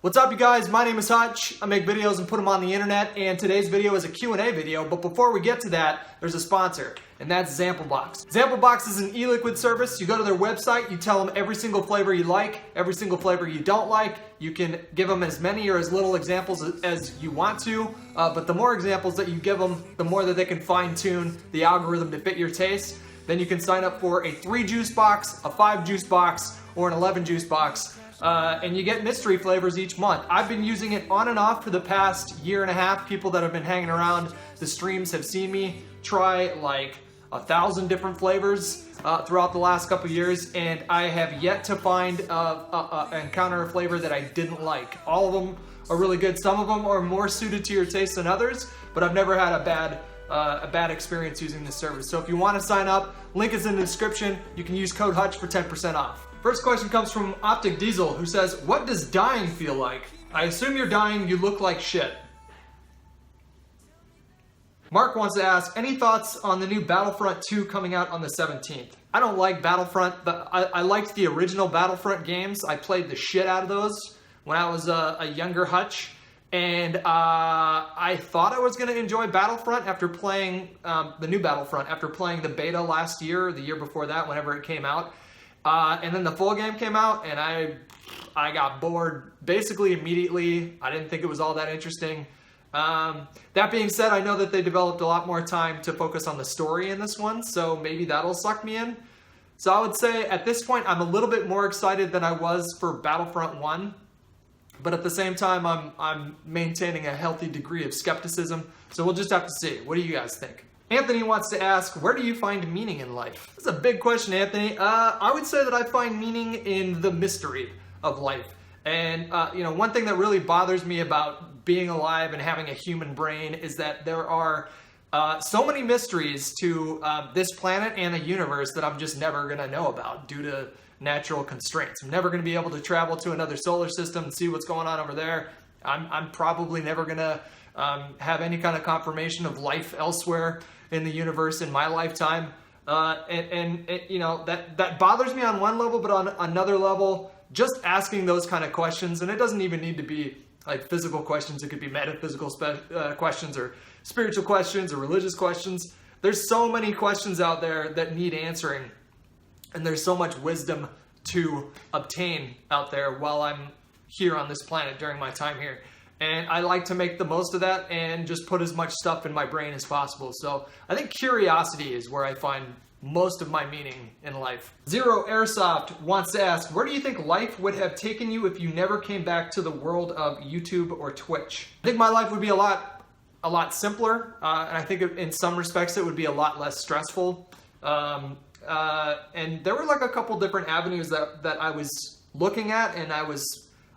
What's up, you guys? My name is Hutch. I make videos and put them on the internet, and today's video is a Q&A video, but before we get to that, there's a sponsor, and that's Zamplebox. Zamplebox is an e-liquid service. You go to their website, you tell them every single flavor you like, every single flavor you don't like. You can give them as many or as little examples as you want to, but the more examples that you give them, the more that they can fine-tune the algorithm to fit your taste. Then you can sign up for a 3-juice box, a 5-juice box, or an 11-juice box. And you get mystery flavors each month. I've been using it on and off for the past year and a half. People that have been hanging around the streams have seen me try like 1,000 different flavors throughout the last couple years, and I have yet to find encounter a flavor that I didn't like. All of them are really good. Some of them are more suited to your taste than others, but I've never had a bad experience using this service. So if you want to sign up, link is in the description. You can use code Hutch for 10% off. First question comes from Optic Diesel, who says, what does dying feel like? I assume you're dying, you look like shit. Mark wants to ask, any thoughts on the new Battlefront 2 coming out on the 17th? I don't like Battlefront, but I liked the original Battlefront games. I played the shit out of those when I was a younger Hutch. And I thought I was going to enjoy Battlefront after playing the new Battlefront, after playing the beta last year, or the year before that, whenever it came out. And then the full game came out, and I got bored basically immediately. I didn't think it was all that interesting. That being said, I know that they developed a lot more time to focus on the story in this one, so maybe that'll suck me in. So I would say at this point, I'm a little bit more excited than I was for Battlefront 1. But at the same time, I'm maintaining a healthy degree of skepticism. So we'll just have to see. What do you guys think? Anthony wants to ask, where do you find meaning in life? That's a big question, Anthony. I would say that I find meaning in the mystery of life. And one thing that really bothers me about being alive and having a human brain is that there are so many mysteries to this planet and the universe that I'm just never going to know about due to natural constraints. I'm never going to be able to travel to another solar system and see what's going on over there. I'm probably never going to have any kind of confirmation of life elsewhere in the universe in my lifetime. That bothers me on one level, but on another level, just asking those kind of questions, and it doesn't even need to be like physical questions. It could be metaphysical questions or spiritual questions or religious questions. There's so many questions out there that need answering. And there's so much wisdom to obtain out there while I'm here on this planet during my time here. And I like to make the most of that and just put as much stuff in my brain as possible. So I think curiosity is where I find most of my meaning in life. Zero Airsoft wants to ask, where do you think life would have taken you if you never came back to the world of YouTube or Twitch? I think my life would be a lot simpler. And I think in some respects it would be a lot less stressful. And there were like a couple different avenues that I was looking at, and I was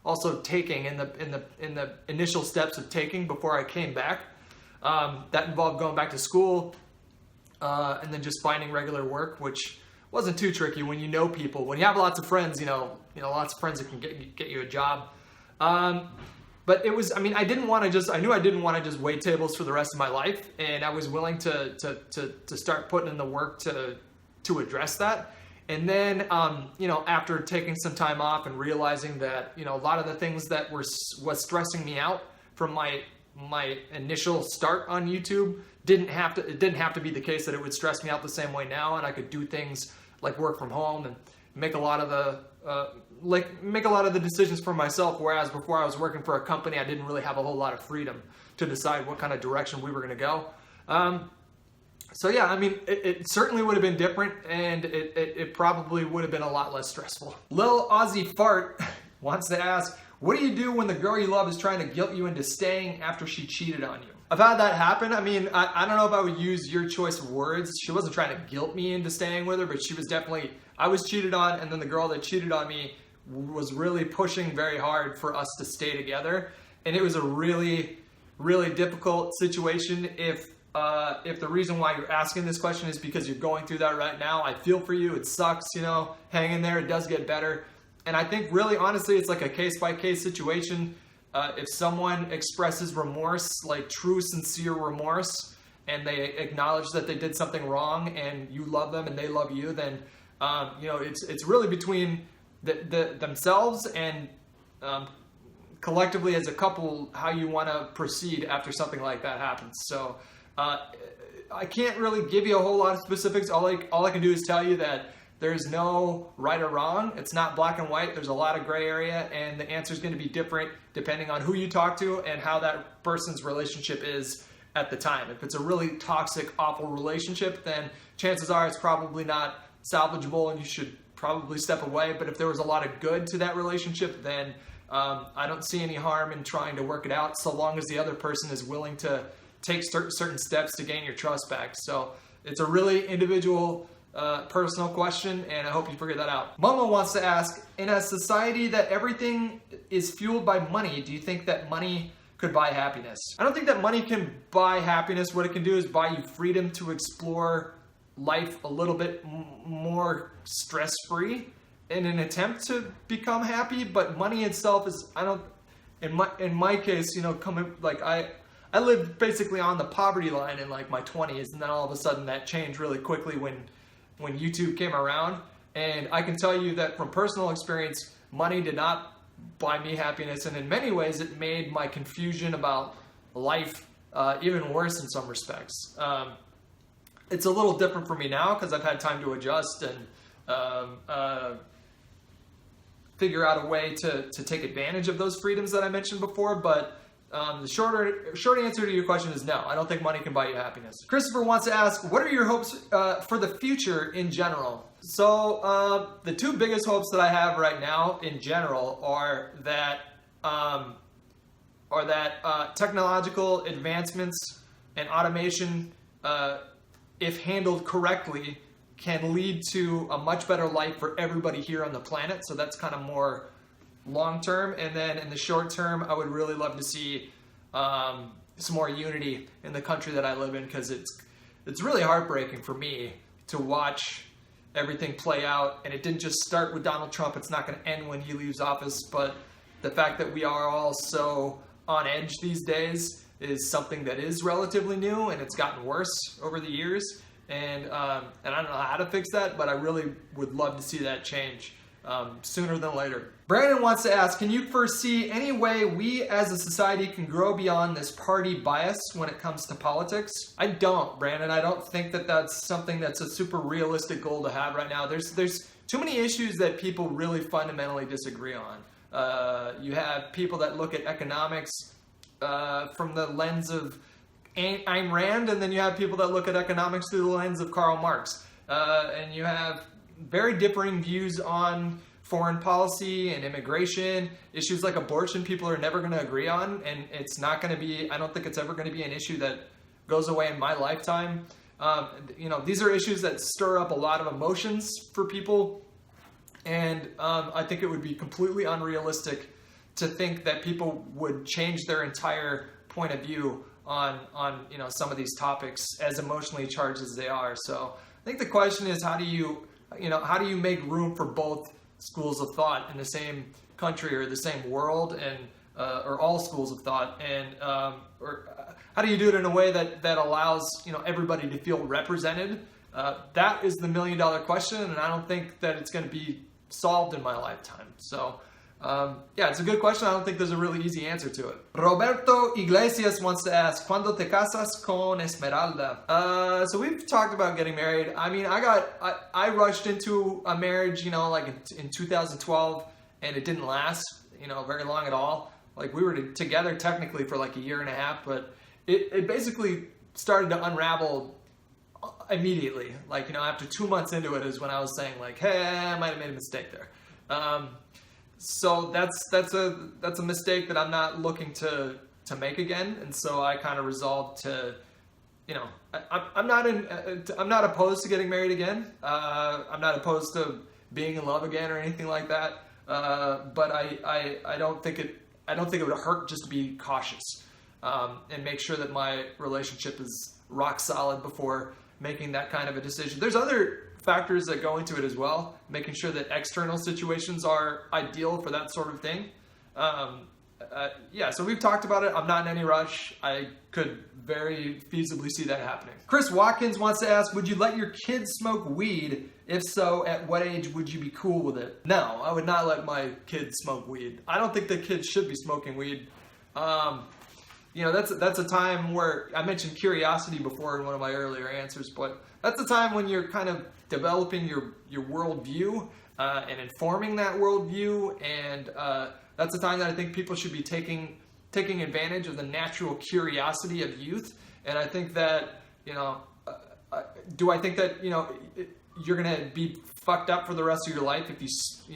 also taking in the initial steps of taking before I came back. That involved going back to school, and then just finding regular work, which wasn't too tricky when you know people. When you have lots of friends, lots of friends that can get you a job. But it was, I knew I didn't want to just wait tables for the rest of my life, and I was willing to start putting in the work to address that. And then, after taking some time off and realizing that, a lot of the things that was stressing me out from my initial start on YouTube it didn't have to be the case that it would stress me out the same way now, and I could do things like work from home and make a lot of the decisions for myself. Whereas before I was working for a company, I didn't really have a whole lot of freedom to decide what kind of direction we were going to go. So yeah, it certainly would have been different, and it probably would have been a lot less stressful. Lil Aussie Fart wants to ask, what do you do when the girl you love is trying to guilt you into staying after she cheated on you? I've had that happen. I don't know if I would use your choice of words. She wasn't trying to guilt me into staying with her, but I was cheated on, and then the girl that cheated on me was really pushing very hard for us to stay together. And it was a really, really difficult situation. If the reason why you're asking this question is because you're going through that right now, I feel for you. It sucks, hang in there. It does get better. And I think really, honestly, it's like a case-by-case situation. If someone expresses remorse, like true, sincere remorse, and they acknowledge that they did something wrong and you love them and they love you, then, it's really between themselves and collectively as a couple how you want to proceed after something like that happens. So I can't really give you a whole lot of specifics. All I can do is tell you that there's no right or wrong. It's not black and white. There's a lot of gray area, and the answer is going to be different depending on who you talk to and how that person's relationship is at the time. If it's a really toxic, awful relationship, then chances are it's probably not salvageable and you should probably step away. But if there was a lot of good to that relationship, then I don't see any harm in trying to work it out, so long as the other person is willing to take certain steps to gain your trust back. So it's a really individual, personal question, and I hope you figure that out. Momo wants to ask, in a society that everything is fueled by money, do you think that money could buy happiness? I don't think that money can buy happiness. What it can do is buy you freedom to explore life a little bit more stress-free in an attempt to become happy. But money itself is, in my case, I lived basically on the poverty line in like my 20s, and then all of a sudden that changed really quickly when YouTube came around. And I can tell you that from personal experience, money did not buy me happiness, and in many ways it made my confusion about life even worse in some respects. It's a little different for me now because I've had time to adjust and figure out a way to take advantage of those freedoms that I mentioned before. But the short answer to your question is no. I don't think money can buy you happiness. Christopher wants to ask, what are your hopes for the future in general? So the two biggest hopes that I have right now in general are that technological advancements and automation, if handled correctly, can lead to a much better life for everybody here on the planet. So that's kind of more long term. And then in the short term, I would really love to see some more unity in the country that I live in, because it's really heartbreaking for me to watch everything play out. And it didn't just start with Donald Trump. It's not going to end when he leaves office. But the fact that we are all so on edge these days is something that is relatively new, and it's gotten worse over the years. And I don't know how to fix that, but I really would love to see that change sooner than later. Brandon wants to ask, can you foresee any way we as a society can grow beyond this party bias when it comes to politics? I don't, Brandon. I don't think that that's something that's a super realistic goal to have right now. There's too many issues that people really fundamentally disagree on. You have people that look at economics from the lens of Ayn Rand, and then you have people that look at economics through the lens of Karl Marx. And you have very differing views on foreign policy and immigration. Issues like abortion, people are never going to agree on, and it's not going to be, I don't think it's ever going to be an issue that goes away in my lifetime. These are issues that stir up a lot of emotions for people, and I think it would be completely unrealistic to think that people would change their entire point of view on some of these topics, as emotionally charged as they are. So I think the question is, how do you make room for both schools of thought in the same country or the same world, and or all schools of thought, and or how do you do it in a way that allows everybody to feel represented? That is the $1 million question, and I don't think that it's going to be solved in my lifetime. So it's a good question. I don't think there's a really easy answer to it. Roberto Iglesias wants to ask, ¿Cuándo te casas con Esmeralda? So we've talked about getting married. I mean, I rushed into a marriage, in 2012, and it didn't last, very long at all. Like, we were together technically for like a year and a half, but it basically started to unravel immediately. Like, after 2 months into it is when I was saying like, hey, I might have made a mistake there. So that's a mistake that I'm not looking to make again, and so I kind of resolved to, I'm not opposed to getting married again. I'm not opposed to being in love again or anything like that. But I don't think it would hurt just to be cautious and make sure that my relationship is rock solid before making that kind of a decision. There's other factors that go into it as well, making sure that external situations are ideal for that sort of thing. yeah, so we've talked about it. I'm not in any rush. I could very feasibly see that happening. Chris Watkins wants to ask, would you let your kids smoke weed? If so, at what age would you be cool with it? No, I would not let my kids smoke weed. I don't think that kids should be smoking weed. You know, that's a time where, I mentioned curiosity before in one of my earlier answers, but that's a time when you're kind of developing your worldview and informing that worldview, and that's a time that I think people should be taking advantage of the natural curiosity of youth. And I think that, you know, do I think that, you know, you're going to be fucked up for the rest of your life if you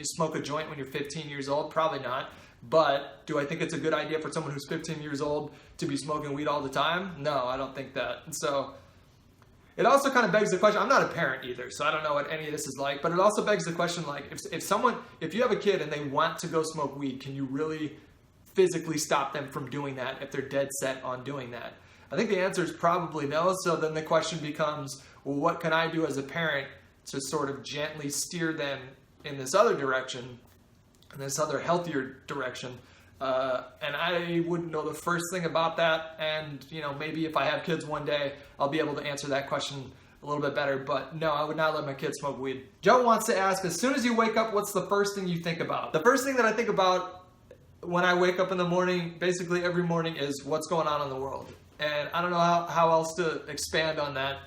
smoke a joint when you're 15 years old? Probably not. But do I think it's a good idea for someone who's 15 years old to be smoking weed all the time? No, I don't think that. And so it also kind of begs the question, I'm not a parent either, so I don't know what any of this is like, but it also begs the question, like, if you have a kid and they want to go smoke weed, can you really physically stop them from doing that if they're dead set on doing that? I think the answer is probably no. So then the question becomes, well, what can I do as a parent to sort of gently steer them in this other direction, in this other healthier direction? And I wouldn't know the first thing about that. And, you know, maybe if I have kids one day, I'll be able to answer that question a little bit better. But no, I would not let my kids smoke weed. Joe wants to ask, as soon as you wake up, what's the first thing you think about? The first thing that I think about when I wake up in the morning, basically every morning, is what's going on in the world. And I don't know how else to expand on that.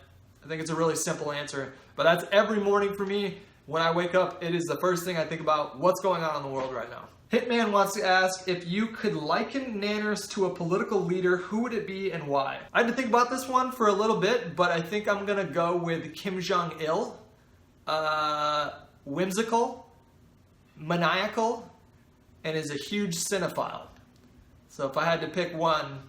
I think it's a really simple answer. But that's every morning for me. When I wake up, it is the first thing I think about, what's going on in the world right now. Hitman wants to ask, if you could liken Nanners to a political leader, who would it be and why? I had to think about this one for a little bit, but I think I'm going to go with Kim Jong-il. Whimsical, maniacal, and is a huge cinephile. So if I had to pick one,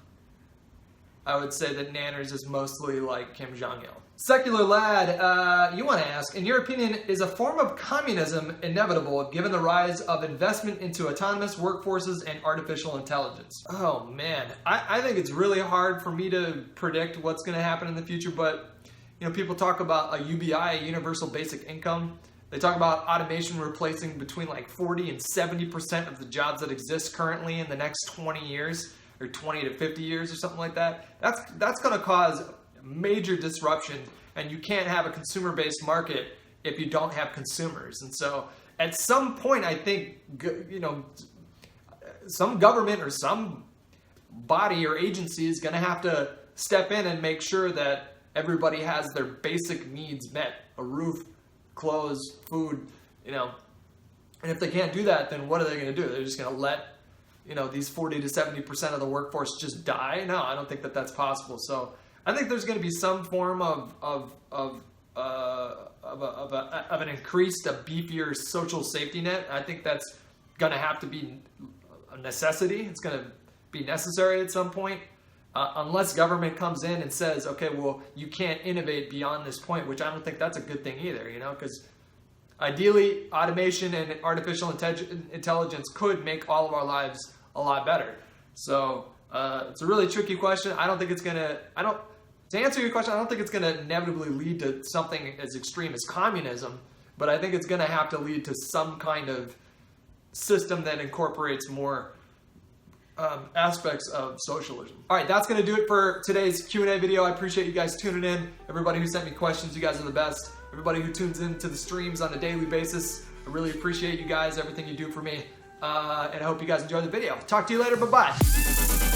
I would say that Nanners is mostly like Kim Jong-il. Secular Lad, you want to ask, in your opinion, is a form of communism inevitable given the rise of investment into autonomous workforces and artificial intelligence? Oh man, I think it's really hard for me to predict what's going to happen in the future, but you know, people talk about a UBI, a universal basic income. They talk about automation replacing between like 40 and 70% of the jobs that exist currently in the next 20 years, or 20 to 50 years or something like that. That's going to cause major disruption, and you can't have a consumer-based market if you don't have consumers. And so at some point, I think, you know, some government or some body or agency is going to have to step in and make sure that everybody has their basic needs met: a roof, clothes, food, you know. And if they can't do that, then what are they going to do? They're just going to let, you know, these 40 to 70% of the workforce just die? No, I don't think that that's possible. So I think there's going to be some form of an increased, a beefier social safety net. I think that's going to have to be a necessity. It's going to be necessary at some point, unless government comes in and says, okay, well, you can't innovate beyond this point, which I don't think that's a good thing either, you know, because ideally automation and artificial intelligence could make all of our lives a lot better. So it's a really tricky question. I don't think it's going to, to answer your question, I don't think it's going to inevitably lead to something as extreme as communism, but I think it's going to have to lead to some kind of system that incorporates more aspects of socialism. All right, that's going to do it for today's Q&A video. I appreciate you guys tuning in. Everybody who sent me questions, you guys are the best. Everybody who tunes into the streams on a daily basis, I really appreciate you guys, everything you do for me. And I hope you guys enjoyed the video. Talk to you later. Bye-bye.